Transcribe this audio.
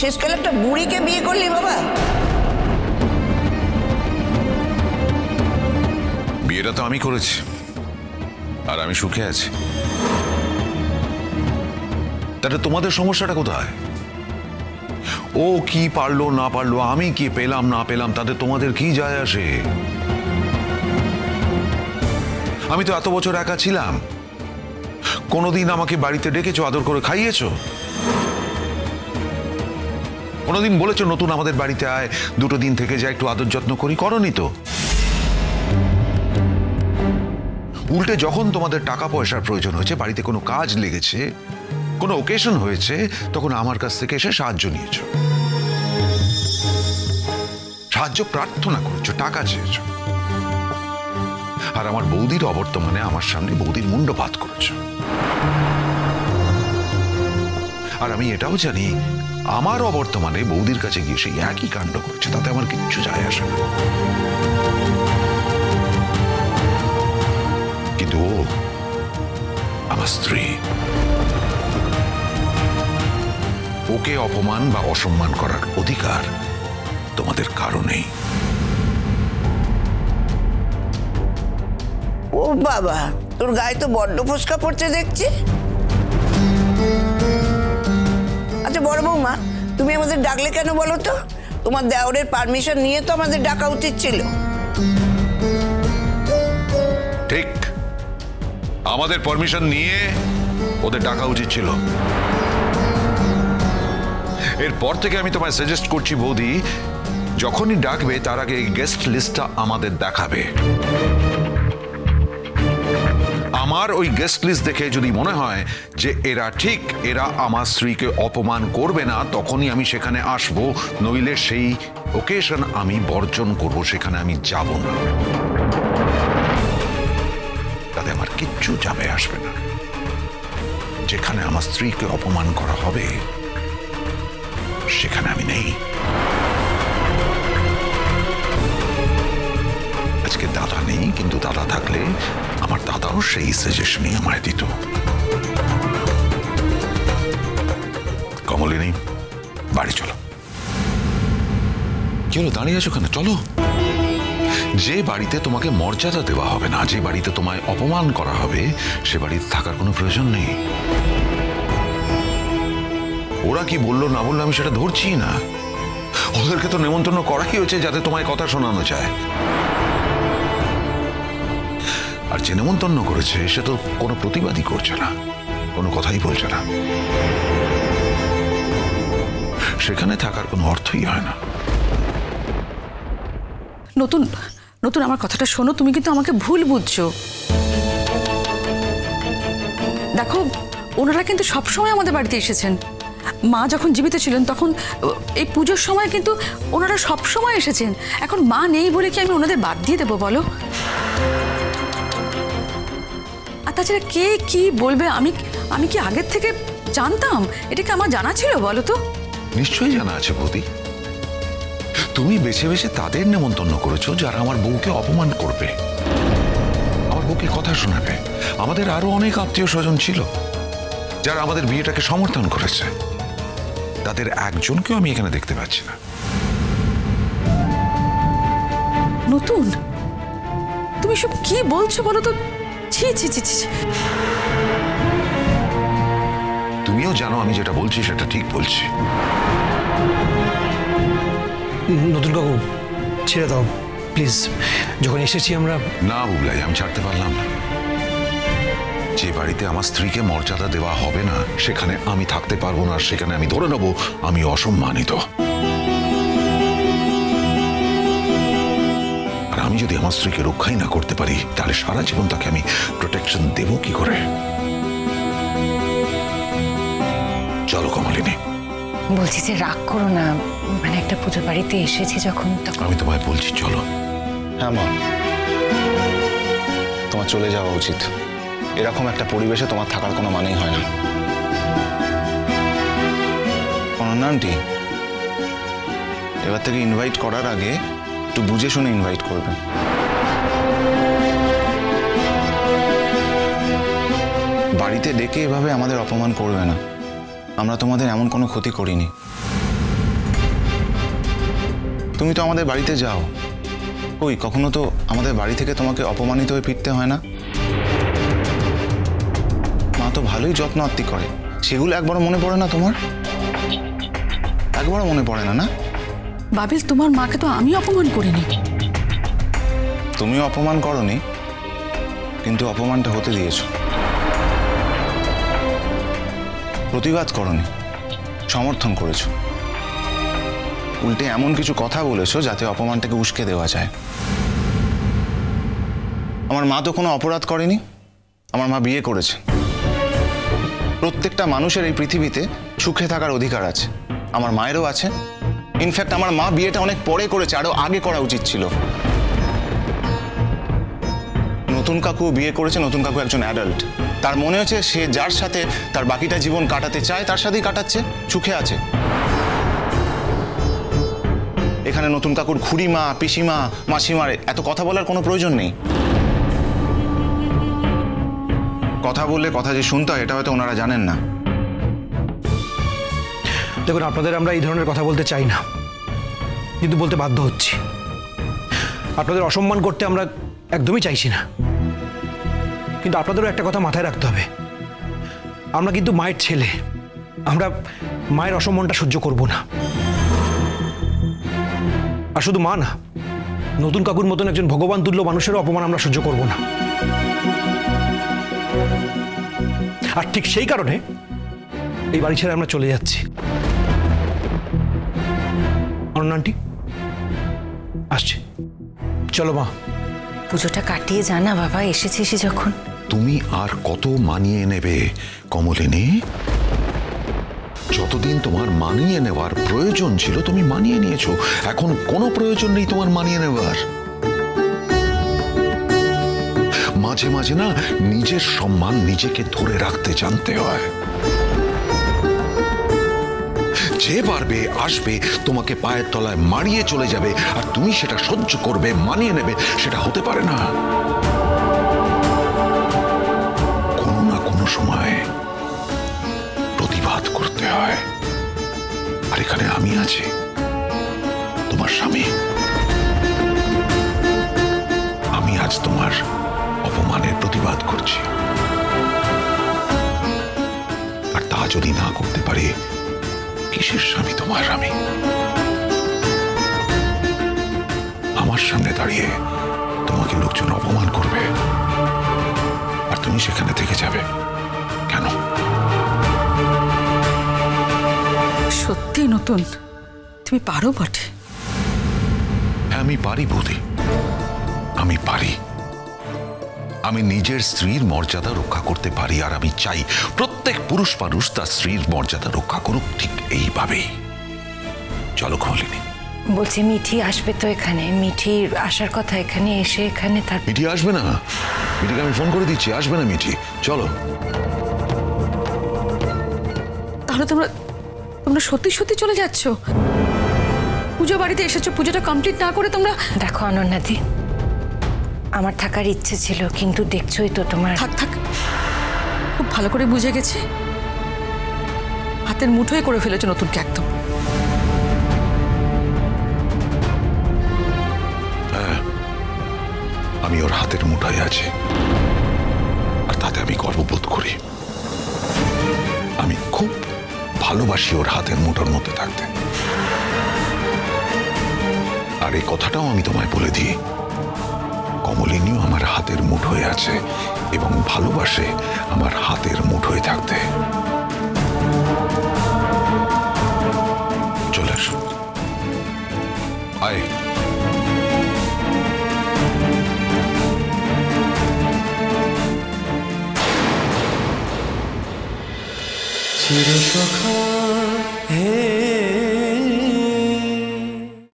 শেষকালে একটা বুড়িকে বিয়ে করলি বাবা? বিয়েটা তো আমি করেছি, আর আমি সুখে আছি। তাহলে তোমাদের সমস্যাটা কোথায়? ও কি পারলো না পারলো, আমি কি পেলাম না পেলাম, তাতে তোমাদের কি যায় আসে? আমি তো এত বছর একা ছিলাম, কোনোদিন আমাকে বাড়িতে ডেকেছো, আদর করে খাইয়েছো? কোনোদিন বলেছো নতুন আমাদের বাড়িতে আয়, দুটো দিন থেকে যা, একটু আদর যত্ন করি? করনি তো। উল্টে যখন তোমাদের টাকা পয়সার প্রয়োজন হয়েছে, বাড়িতে কোনো কাজ লেগেছে, কোনো ওকেশন হয়েছে, তখন আমার কাছ থেকে এসে সাহায্য নিয়েছো, সাহায্য প্রার্থনা করেছো, টাকা চেয়েছো। আর আমার বৌদির অবর্তমানে আমার সামনে বৌদির মুন্ডপাত করেছো। আর আমি এটাও জানি আমার অবর্তমানে বৌদির কাছে গিয়ে সেই একই কাণ্ড করছে, তাতে আমার কিচ্ছু যায় আসে না। কিন্তু ও আমার স্ত্রী, ওকে অপমান বা অসম্মান করার অধিকার তোমাদের কারো নেই। ও বাবা, তোর গায়ে তো বড্ড ফোসকা পড়ছে দেখছি। আচ্ছা বড় বৌমা, তুমি আমাদের ডাকলে কেন বলো তো? তোমার দেওরের পারমিশন নিয়ে তো আমাদের ডাকা উচিত ছিল। ঠিক, আমাদের পারমিশন নিয়ে ওদের ডাকা উচিত ছিল। এরপর থেকে আমি তোমায় সাজেস্ট করছি বৌদি, যখনই ডাকবে তার আগে এই গেস্ট লিস্টটা আমাদের দেখাবে। আমার ওই গেস্ট লিস্ট দেখে যদি মনে হয় যে এরা ঠিক, এরা আমার স্ত্রীকে অপমান করবে না, তখনই আমি সেখানে আসব, নইলে সেই ওকেশন আমি বর্জন করব, সেখানে আমি যাব না। তাতে আমার কিচ্ছু যাবে আসবে না। যেখানে আমার স্ত্রীকে অপমান করা হবে সেখানে আমি নেই। আজকে দাদা নেই, কিন্তু দাদা থাকলে আমার দাদাও সেই সাজেশনই আমায় দিত। কমলিনী, বাড়ি চলো। কি হলো, দাঁড়িয়ে আছো কেন? চলো। যে বাড়িতে তোমাকে মর্যাদা দেওয়া হবে না, যে বাড়িতে তোমায় অপমান করা হবে, সে বাড়িতে থাকার কোনো প্রয়োজন নেই। ওরা কি বললো না বললো আমি সেটা ধরছি না। ওদেরকে তো নেমন্তন্ন করাই হয়েছে যাতে তোমায় কথা শোনানো যায়। আর যে নেমন্তন্ন করেছে সে তো কোনো প্রতিবাদই করছে না, কোনো কথাই বলছে না। সেখানে থাকার কোনো অর্থই হয় না। নতুন নতুন আমার কথাটা শোনো, তুমি কিন্তু আমাকে ভুল বুঝছো। দেখো, ওনারা কিন্তু সবসময় আমাদের বাড়িতে এসেছেন। মা যখন জীবিত ছিলেন তখন এই পুজোর সময় কিন্তু ওনারা সবসময় এসেছেন। এখন মা নেই বলে কি আমি ওনাদের বাদ দিয়ে দেবো বলো? আর তাছাড়া কে কি বলবে আমি কি আগের থেকে জানতাম? এটা কি আমার জানা ছিল বলো তো? নিশ্চয়ই জানা আছে বৌদি। তুমি বেছে বেছে তাদের নেমন্তন্ন করেছো যারা আমার বউকে অপমান করবে, আমার বউকে কথা শোনাবে। আমাদের আরো অনেক আত্মীয় স্বজন ছিল যারা আমাদের বিয়েটাকে সমর্থন করেছে। তাদের একজনকেও আমি এখানে দেখতে পাচ্ছি না। নতুন, তুমি সব কি বলছো বলো তো? ছি ছি ছি ছি। তুমিও জানো আমি যেটা বলছি সেটা ঠিক বলছি। নতুন কাকু, ছেড়ে দাও প্লিজ। যখন এসেছি আমরা। না বুবলাই, আমি ছাড়তে পারলাম না। যে বাড়িতে আমার স্ত্রীকে মর্যাদা দেওয়া হবে না সেখানে আমি থাকতে পারবো না। সেখানে আমি ধরে নেব আমি অসম্মানিত। আর আমি যদি আমার স্ত্রীকে রক্ষাই না করতে পারি তাহলে সারা জীবন তাকে আমি প্রোটেকশন দেব কি করে? চলো কমলিনী। বলছি যে রাগ করো না, মানে একটা পুজো বাড়িতে এসেছি যখন, তখন আমি তোমায় বলছি চলো। হ্যাঁ মা, তোমার চলে যাওয়া উচিত। এরকম একটা পরিবেশে তোমার থাকার কোনো মানেই হয় না। অনন্যা আন্টি, এবার থেকে ইনভাইট করার আগে একটু বুঝে শুনে ইনভাইট করবেন। বাড়িতে ডেকে এভাবে আমাদের অপমান করবে না। আমরা তোমাদের এমন কোনো ক্ষতি করিনি। তুমি তো আমাদের বাড়িতে যাও, ওই কখনো তো আমাদের বাড়ি থেকে তোমাকে অপমানিত হয়ে ফিরতে হয় না? মা তো ভালোই যত্ন আত্তি করে, সেগুলো একবারও মনে পড়ে না তোমার? একবারও মনে পড়ে না? না, বাবিল, তোমার মাকে তো আমি অপমান করিনি। তুমিও অপমান করনি, কিন্তু অপমানটা হতে দিয়েছো। প্রতিবাদ করনি, সমর্থন করেছো। উল্টে এমন কিছু কথা বলেছো যাতে অপমানটাকে উস্কে দেওয়া যায়। আমার মা তো কোনো অপরাধ করেনি, আমার মা বিয়ে করেছে। প্রত্যেকটা মানুষের এই পৃথিবীতে সুখে থাকার অধিকার আছে, আমার মায়েরও আছে। ইনফ্যাক্ট আমার মা বিয়েটা অনেক পরে করেছে, আরো আগে করা উচিত ছিল। নতুন কাকু বিয়ে করেছে, নতুন কাকু একজন অ্যাডাল্ট। তার মনে হচ্ছে সে যার সাথে তার বাকিটা জীবন কাটাতে চায় তার সাথেই কাটাচ্ছে, সুখে আছে। এখানে নতুন কাকুর খুড়িমা, পিসিমা, মাসিমার এত কথা বলার কোনো প্রয়োজন নেই। কথা বললে কথা যে শুনতে হয় এটা হয়তো ওনারা জানেন না। দেখুন, আপনাদের আমরা এই ধরনের কথা বলতে চাই না, কিন্তু বলতে বাধ্য হচ্ছি। আপনাদের অসম্মান করতে আমরা একদমই চাইছি না, কিন্তু আপনাদেরও একটা কথা মাথায় রাখতে হবে, আমরা কিন্তু মায়ের ছেলে। আমরা মায়ের অসম্মানটা সহ্য করব না। আর শুধু মা না, নতুন কাকুর মতন একজন ভগবান তুল্য মানুষেরও অপমান আমরা সহ্য করব না। আর ঠিক সেই কারণে এই বাড়ি ছেড়ে আমরা চলে যাচ্ছি। অনন্যা আন্টি আসছে, চলো মা। পুজোটা কাটিয়ে জানা বাবা, এসেছিস যখন। তুমি আর কত মানিয়ে নেবে কমলিনী? যতদিন তোমার মানিয়ে নেওয়ার প্রয়োজন ছিল তুমি মানিয়ে নিয়েছো, এখন কোনো প্রয়োজন নেই তোমার মানিয়ে নেওয়ার। মাঝে মাঝে না নিজের সম্মান নিজেকে ধরে রাখতে জানতে হয়। যে পারবে আসবে তোমাকে পায়ের তলায় মারিয়ে চলে যাবে, আর তুমি সেটা সহ্য করবে, মানিয়ে নেবে, সেটা হতে পারে না। কোনো না কোনো সময় প্রতিবাদ করতে হয়। আর এখানে আমি আছি, তোমার স্বামী। আমি আজ তোমার অপমানের প্রতিবাদ করছি, আর তা যদি না করতে পারি, কিসের স্বামী তোমার আমি? আমার সামনে দাঁড়িয়ে তোমাকে লোকজন অপমান করবে, আর তুমি সেখানে থেকে যাবে কেন? সত্যি নতুন, তুমি পারো বটে। হ্যাঁ, আমি পারি বৌদি, আমি পারি। আমি নিজের স্ত্রীর মর্যাদা রক্ষা করতে পারি, আর আমি চাই প্রত্যেক পুরুষ মানুষ তার স্ত্রীর মর্যাদা রক্ষা করুক ঠিক এইভাবেই। চলো কমলিনী। বলছি মিঠি আসবে তো এখানে, মিঠির আসার কথা, এখানে এসে এখানে তার। মিঠি আসবে না? মিঠিকে আমি ফোন করে দিচ্ছি, আসবে না মিঠি। চলো। তাহলে তোমরা তোমরা সত্যি সত্যি চলে যাচ্ছ? পুজো বাড়িতে এসেছো, পুজোটা কমপ্লিট না করে তোমরা? দেখো অনন্যাদি, আমার থাকার ইচ্ছে ছিল, কিন্তু দেখছোই তো তোমার। থাক থাক, খুব ভালো করে বুঝে গেছি, হাতের মুঠোয় করে ফেলেছো নতুনকে একদম। হ্যাঁ, আমি ওর হাতের মুঠোয় আছি, আর তাতে আমি গর্ববোধ করি। আমি খুব ভালোবাসি ওর হাতের মুঠোর মধ্যে থাকতে। আর এই কথাটাও আমি তোমায় বলে দিই, কমলিনীও আমার হাতের মুঠোয় আছে এবং ভালোবাসে আমার হাতের মুঠোয় থাকতে। চলে এসো, আয়। চিরসখা হে